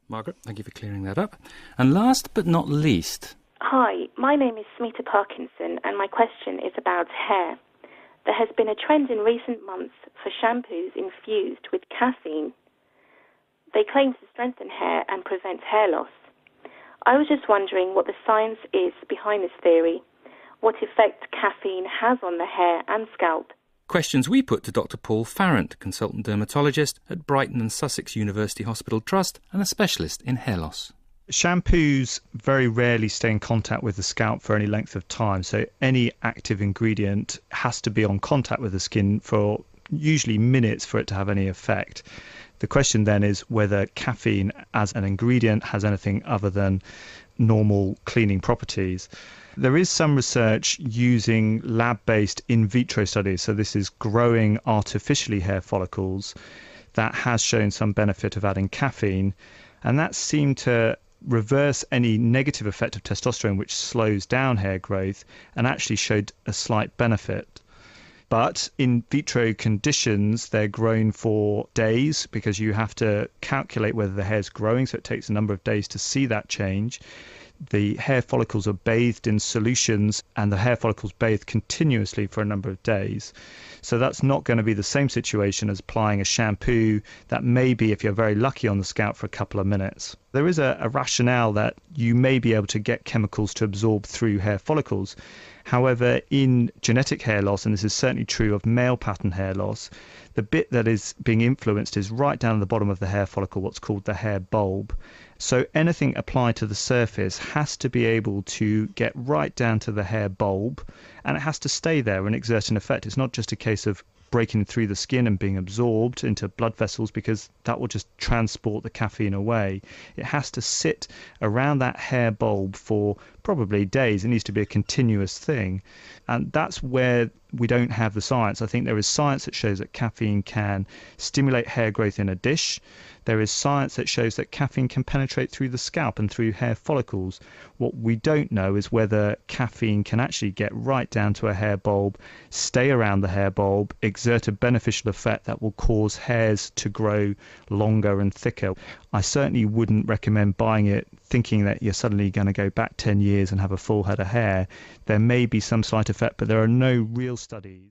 Margaret, thank you for clearing that up. And last but not least... Hi, my name is Smita Parkinson, and my question is about hair. There has been a trend in recent months for shampoos infused with caffeine. They claim to strengthen hair and prevent hair loss. I was just wondering what the science is behind this theory, what effect caffeine has on the hair and scalp. Questions we put to Dr Paul Farrant, consultant dermatologist at Brighton and Sussex University Hospital Trust and a specialist in hair loss. Shampoos very rarely stay in contact with the scalp for any length of time, so any active ingredient has to be on contact with the skin for usually minutes for it to have any effect. The question then is whether caffeine as an ingredient has anything other than normal cleaning properties. There is some research using lab-based in vitro studies, so this is growing artificially hair follicles, that has shown some benefit of adding caffeine, and that seemed to reverse any negative effect of testosterone, which slows down hair growth, and actually showed a slight benefit. But in vitro conditions, they're grown for days because you have to calculate whether the hair's growing, so it takes a number of days to see that change. The hair follicles are bathed in solutions, and the hair follicles bathe continuously for a number of days. So that's not going to be the same situation as applying a shampoo that may be, if you're very lucky, on the scalp for a couple of minutes. There is a rationale that you may be able to get chemicals to absorb through hair follicles. However, in genetic hair loss, and this is certainly true of male pattern hair loss, the bit that is being influenced is right down at the bottom of the hair follicle, what's called the hair bulb. So anything applied to the surface has to be able to get right down to the hair bulb, and it has to stay there and exert an effect. It's not just a case of breaking through the skin and being absorbed into blood vessels, because that will just transport the caffeine away. It has to sit around that hair bulb for probably days. It needs to be a continuous thing. And that's where we don't have the science. I think there is science that shows that caffeine can stimulate hair growth in a dish. There is science that shows that caffeine can penetrate through the scalp and through hair follicles. What we don't know is whether caffeine can actually get right down to a hair bulb, stay around the hair bulb, exert a beneficial effect that will cause hairs to grow longer and thicker. I certainly wouldn't recommend buying it thinking that you're suddenly going to go back 10 years and have a full head of hair. There may be some slight effect, but there are no real studies.